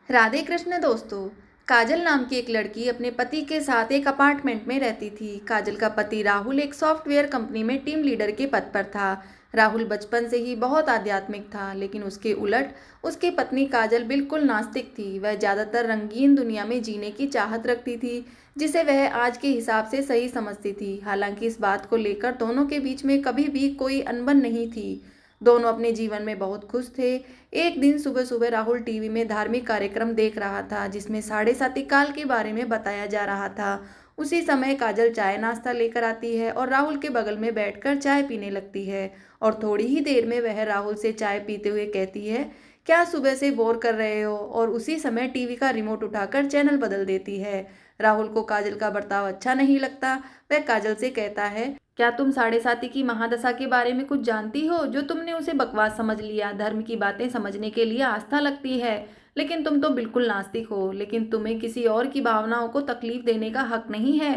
राधे कृष्ण दोस्तों। काजल नाम की एक लड़की अपने पति के साथ एक अपार्टमेंट में रहती थी। काजल का पति राहुल एक सॉफ्टवेयर कंपनी में टीम लीडर के पद पर था। राहुल बचपन से ही बहुत आध्यात्मिक था, लेकिन उसके उलट उसकी पत्नी काजल बिल्कुल नास्तिक थी। वह ज़्यादातर रंगीन दुनिया में जीने की चाहत रखती थी, जिसे वह आज के हिसाब से सही समझती थी। हालांकि इस बात को लेकर दोनों के बीच में कभी भी कोई अनबन नहीं थी। दोनों अपने जीवन में बहुत खुश थे। एक दिन सुबह सुबह राहुल टीवी में धार्मिक कार्यक्रम देख रहा था, जिसमें साढ़े साती काल के बारे में बताया जा रहा था। उसी समय काजल चाय नाश्ता लेकर आती है और राहुल के बगल में बैठकर चाय पीने लगती है। और थोड़ी ही देर में वह राहुल से चाय पीते हुए कहती है, क्या सुबह से बोर कर रहे हो? और उसी समय टीवी का रिमोट उठाकर चैनल बदल देती है। राहुल को काजल का बर्ताव अच्छा नहीं लगता। वह काजल से कहता है, क्या तुम साढ़े साती की महादशा के बारे में कुछ जानती हो? जो तुमने उसे बकवास समझ लिया। धर्म की बातें समझने के लिए आस्था लगती है, लेकिन तुम तो बिल्कुल नास्तिक हो। लेकिन तुम्हें किसी और की भावनाओं को तकलीफ देने का हक नहीं है।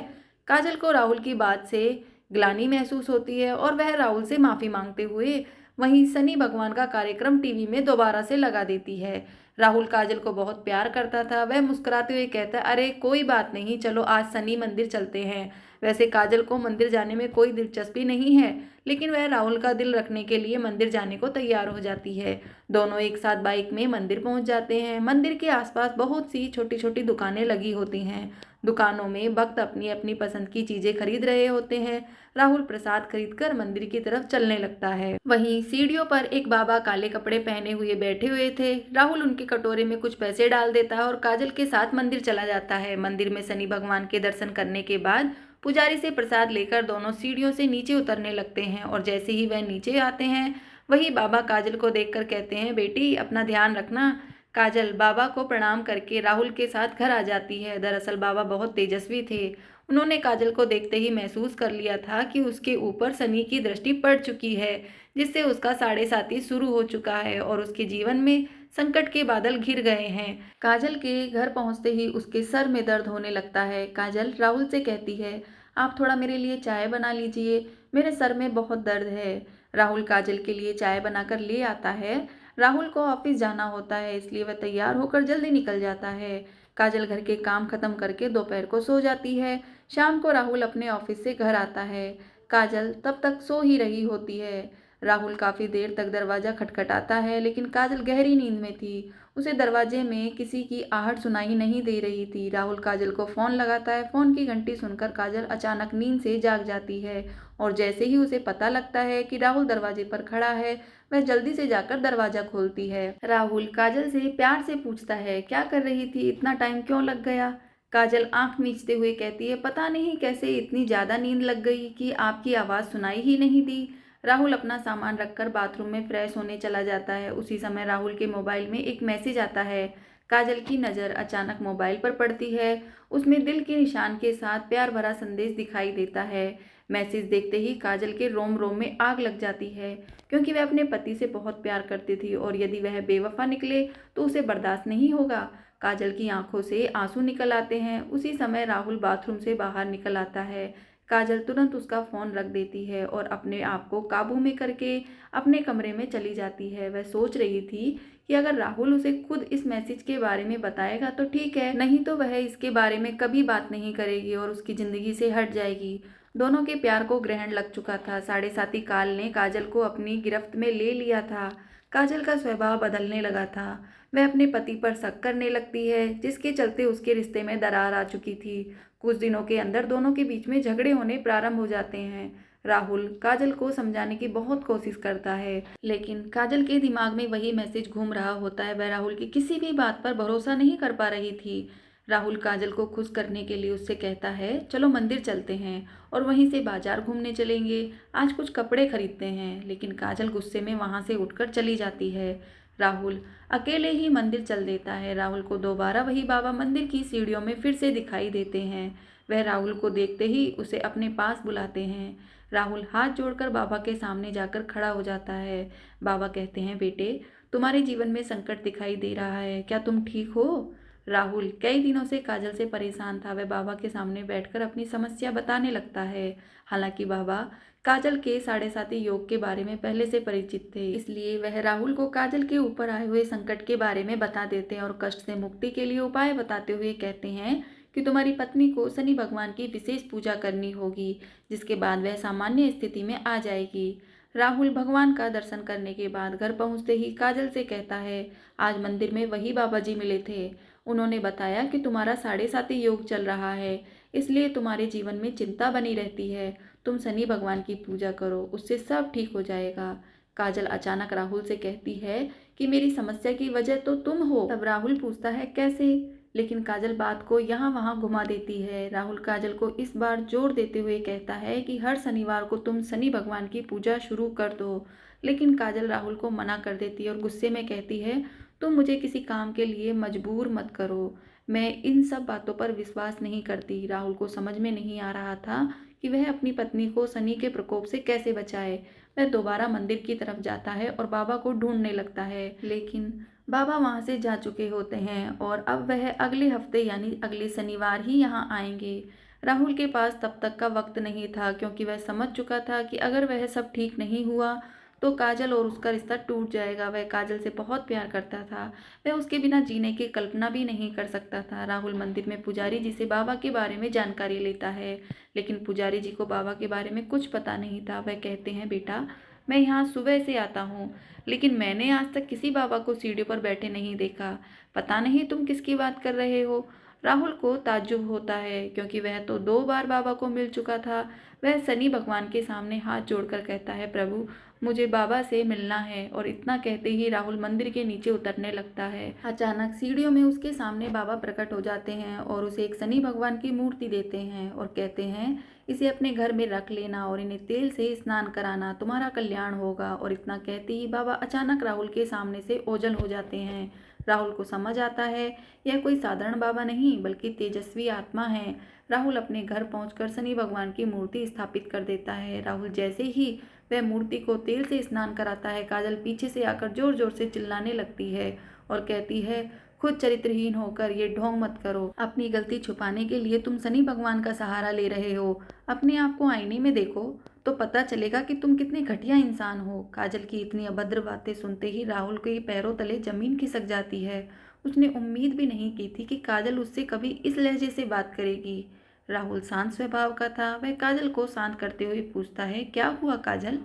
काजल को राहुल की बात से ग्लानि महसूस होती है और वह राहुल से माफी मांगते हुए वहीं शनि भगवान का कार्यक्रम टीवी में दोबारा से लगा देती है। राहुल काजल को बहुत प्यार करता था। वह मुस्कुराते हुए कहता, अरे कोई बात नहीं, चलो आज शनि मंदिर चलते हैं। वैसे काजल को मंदिर जाने में कोई दिलचस्पी नहीं है, लेकिन वह राहुल का दिल रखने के लिए मंदिर जाने को तैयार हो जाती है। दोनों एक साथ बाइक में मंदिर पहुंच जाते हैं। मंदिर के आसपास बहुत सी छोटी छोटी दुकानें लगी होती हैं। दुकानों में भक्त अपनी अपनी पसंद की चीजें खरीद रहे होते हैं। राहुल प्रसाद खरीदकर मंदिर की तरफ चलने लगता है। वहीं सीढ़ियों पर एक बाबा काले कपड़े पहने हुए बैठे हुए थे। राहुल उनके कटोरे में कुछ पैसे डाल देता है और काजल के साथ मंदिर चला जाता है। मंदिर में शनि भगवान के दर्शन करने के बाद पुजारी से प्रसाद लेकर दोनों सीढ़ियों से नीचे उतरने लगते हैं। और जैसे ही वह नीचे आते हैं, वही बाबा काजल को देखकर कहते हैं, बेटी अपना ध्यान रखना। काजल बाबा को प्रणाम करके राहुल के साथ घर आ जाती है। दरअसल बाबा बहुत तेजस्वी थे। उन्होंने काजल को देखते ही महसूस कर लिया था कि उसके ऊपर शनि की दृष्टि पड़ चुकी है, जिससे उसका साढ़े साती शुरू हो चुका है और उसके जीवन में संकट के बादल घिर गए हैं। काजल के घर पहुंचते ही उसके सर में दर्द होने लगता है। काजल राहुल से कहती है, आप थोड़ा मेरे लिए चाय बना लीजिए, मेरे सर में बहुत दर्द है। राहुल काजल के लिए चाय बनाकर ले आता है। राहुल को ऑफिस जाना होता है, इसलिए वह तैयार होकर जल्दी निकल जाता है। काजल घर के काम खत्म करके दोपहर को सो जाती है। शाम को राहुल अपने ऑफिस से घर आता है। काजल तब तक सो ही रही होती है। राहुल काफी देर तक दरवाजा खटखटाता है, लेकिन काजल गहरी नींद में थी। उसे दरवाजे में किसी की आहट सुनाई नहीं दे रही थी। राहुल काजल को फोन लगाता है। फोन की घंटी सुनकर काजल अचानक नींद से जाग जाती है और जैसे ही उसे पता लगता है कि राहुल दरवाजे पर खड़ा है, वह जल्दी से जाकर दरवाजा खोलती है। राहुल काजल से प्यार से पूछता है, क्या कर रही थी? इतना टाइम क्यों लग गया? काजल आंख मीचते हुए कहती है, पता नहीं कैसे इतनी ज्यादा नींद लग गई कि आपकी आवाज सुनाई ही नहीं दी। राहुल अपना सामान रखकर बाथरूम में फ्रेश होने चला जाता है। उसी समय राहुल के मोबाइल में एक मैसेज आता है। काजल की नज़र अचानक मोबाइल पर पड़ती है। उसमें दिल के निशान के साथ प्यार भरा संदेश दिखाई देता है। मैसेज देखते ही काजल के रोम रोम में आग लग जाती है, क्योंकि वह अपने पति से बहुत प्यार करती थी और यदि वह बेवफा निकले तो उसे बर्दाश्त नहीं होगा। काजल की आंखों से आंसू निकल आते हैं। उसी समय राहुल बाथरूम से बाहर निकल आता है। काजल तुरंत उसका फ़ोन रख देती है और अपने आप को काबू में करके अपने कमरे में चली जाती है। वह सोच रही थी कि अगर राहुल उसे खुद इस मैसेज के बारे में बताएगा तो ठीक है, नहीं तो वह इसके बारे में कभी बात नहीं करेगी और उसकी ज़िंदगी से हट जाएगी। दोनों के प्यार को ग्रहण लग चुका था। साढ़े साती काल ने काजल को अपनी गिरफ्त में ले लिया था। काजल का स्वभाव बदलने लगा था। वह अपने पति पर शक करने लगती है, जिसके चलते उसके रिश्ते में दरार आ चुकी थी। कुछ दिनों के अंदर दोनों के बीच में झगड़े होने प्रारंभ हो जाते हैं। राहुल काजल को समझाने की बहुत कोशिश करता है, लेकिन काजल के दिमाग में वही मैसेज घूम रहा होता है। वह राहुल की किसी भी बात पर भरोसा नहीं कर पा रही थी। राहुल काजल को खुश करने के लिए उससे कहता है, चलो मंदिर चलते हैं और वहीं से बाजार घूमने चलेंगे, आज कुछ कपड़े खरीदते हैं। लेकिन काजल गुस्से में वहां से उठकर चली जाती है। राहुल अकेले ही मंदिर चल देता है। राहुल को दोबारा वही बाबा मंदिर की सीढ़ियों में फिर से दिखाई देते हैं। वह राहुल को देखते ही उसे अपने पास बुलाते हैं। राहुल हाथ जोड़कर बाबा के सामने जाकर खड़ा हो जाता है। बाबा कहते हैं, बेटे तुम्हारे जीवन में संकट दिखाई दे रहा है, क्या तुम ठीक हो? राहुल कई दिनों से काजल से परेशान था। वह बाबा के सामने बैठकर अपनी समस्या बताने लगता है। हालांकि बाबा काजल के साढ़े साती योग के बारे में पहले से परिचित थे, इसलिए वह राहुल को काजल के ऊपर आए हुए संकट के बारे में बता देते हैं और कष्ट से मुक्ति के लिए उपाय बताते हुए कहते हैं कि तुम्हारी पत्नी को शनि भगवान की विशेष पूजा करनी होगी, जिसके बाद वह सामान्य स्थिति में आ जाएगी। राहुल भगवान का दर्शन करने के बाद घर पहुंचते ही काजल से कहता है, आज मंदिर में वही बाबा जी मिले थे। उन्होंने बताया कि तुम्हारा साढ़े साती योग चल रहा है, इसलिए तुम्हारे जीवन में चिंता बनी रहती है। तुम शनि भगवान की पूजा करो, उससे सब ठीक हो जाएगा। काजल अचानक राहुल से कहती है कि मेरी समस्या की वजह तो तुम हो। तब राहुल पूछता है कैसे, लेकिन काजल बात को यहाँ वहाँ घुमा देती है। राहुल काजल को इस बार जोर देते हुए कहता है कि हर शनिवार को तुम शनि भगवान की पूजा शुरू कर दो। लेकिन काजल राहुल को मना कर देती है और गुस्से में कहती है, तुम मुझे किसी काम के लिए मजबूर मत करो। मैं इन सब बातों पर विश्वास नहीं करती। राहुल को समझ में नहीं आ रहा था कि वह अपनी पत्नी को शनि के प्रकोप से कैसे बचाए। वह दोबारा मंदिर की तरफ जाता है और बाबा को ढूंढने लगता है, लेकिन बाबा वहां से जा चुके होते हैं और अब वह अगले हफ्ते यानी अगले शनिवार ही यहाँ आएंगे। राहुल के पास तब तक का वक्त नहीं था, क्योंकि वह समझ चुका था कि अगर वह सब ठीक नहीं हुआ तो काजल और उसका रिश्ता टूट जाएगा। वह काजल से बहुत प्यार करता था, वह उसके बिना जीने की कल्पना भी नहीं कर सकता था। राहुल मंदिर में पुजारी जी से बाबा के बारे में जानकारी लेता है, लेकिन पुजारी जी को बाबा के बारे में कुछ पता नहीं था। वह कहते हैं, बेटा मैं यहाँ सुबह से आता हूँ, लेकिन मैंने आज तक किसी बाबा को सीढ़ी पर बैठे नहीं देखा। पता नहीं तुम किसकी बात कर रहे हो। राहुल को ताज्जुब होता है, क्योंकि वह तो 2 बार बाबा को मिल चुका था। वह शनि भगवान के सामने हाथ जोड़कर कहता है, प्रभु मुझे बाबा से मिलना है। और इतना कहते ही राहुल मंदिर के नीचे उतरने लगता है। अचानक सीढ़ियों में उसके सामने बाबा प्रकट हो जाते हैं और उसे एक शनि भगवान की मूर्ति देते हैं और कहते हैं, इसे अपने घर में रख लेना और इन्हें तेल से स्नान कराना, तुम्हारा कल्याण होगा। और इतना कहते ही बाबा अचानक राहुल के सामने से ओझल हो जाते हैं। राहुल को समझ आता है यह कोई साधारण बाबा नहीं बल्कि तेजस्वी आत्मा है। राहुल अपने घर पहुंचकर शनि भगवान की मूर्ति स्थापित कर देता है। राहुल जैसे ही वह मूर्ति को तेल से स्नान कराता है, काजल पीछे से आकर जोर जोर से चिल्लाने लगती है और कहती है, खुद चरित्रहीन होकर ये ढोंग मत करो। अपनी गलती छुपाने के लिए तुम शनि भगवान का सहारा ले रहे हो। अपने आप को आईने में देखो तो पता चलेगा कि तुम कितने घटिया इंसान हो। काजल की इतनी अभद्र बातें सुनते ही राहुल के पैरों तले जमीन खिसक जाती है। उसने उम्मीद भी नहीं की थी कि काजल उससे कभी इस लहजे से बात करेगी। राहुल शांत स्वभाव का था। वह काजल को शांत करते हुए पूछता है, क्या हुआ काजल,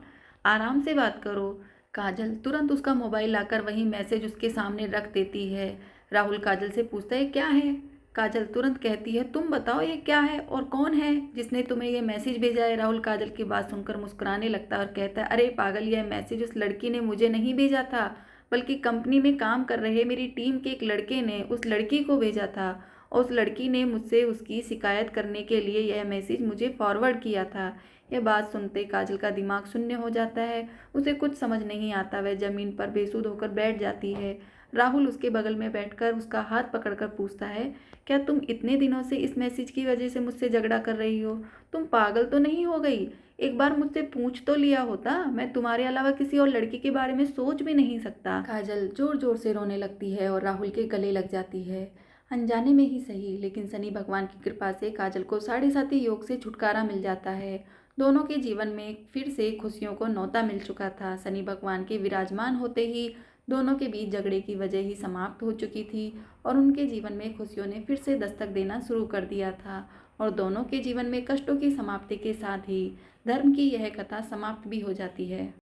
आराम से बात करो। काजल तुरंत उसका मोबाइल लाकर वही मैसेज उसके सामने रख देती है। राहुल काजल से पूछता है, क्या है। काजल तुरंत कहती है, तुम बताओ ये क्या है और कौन है जिसने तुम्हें ये मैसेज भेजा है। राहुल काजल की बात सुनकर मुस्कुराने लगता है और कहता है, अरे पागल, यह मैसेज उस लड़की ने मुझे नहीं भेजा था, बल्कि कंपनी में काम कर रहे मेरी टीम के एक लड़के ने उस लड़की को भेजा था और उस लड़की ने मुझसे उसकी शिकायत करने के लिए यह मैसेज मुझे फॉरवर्ड किया था। यह बात सुनते काजल का दिमाग शून्य हो जाता है। उसे कुछ समझ नहीं आता। वह जमीन पर बेसुध होकर बैठ जाती है। राहुल उसके बगल में बैठकर उसका हाथ पकड़कर पूछता है, क्या तुम इतने दिनों से इस मैसेज की वजह से मुझसे झगड़ा कर रही हो। तुम पागल तो नहीं हो गई। एक बार मुझसे पूछ तो लिया होता। मैं तुम्हारे अलावा किसी और लड़की के बारे में सोच भी नहीं सकता। काजल जोर जोर से रोने लगती है और राहुल के गले लग जाती है। अनजाने में ही सही, लेकिन शनि भगवान की कृपा से काजल को साढ़े साती योग से छुटकारा मिल जाता है। दोनों के जीवन में फिर से खुशियों को न्योता मिल चुका था। शनि भगवान के विराजमान होते ही दोनों के बीच झगड़े की वजह ही समाप्त हो चुकी थी और उनके जीवन में खुशियों ने फिर से दस्तक देना शुरू कर दिया था। और दोनों के जीवन में कष्टों की समाप्ति के साथ ही धर्म की यह कथा समाप्त भी हो जाती है।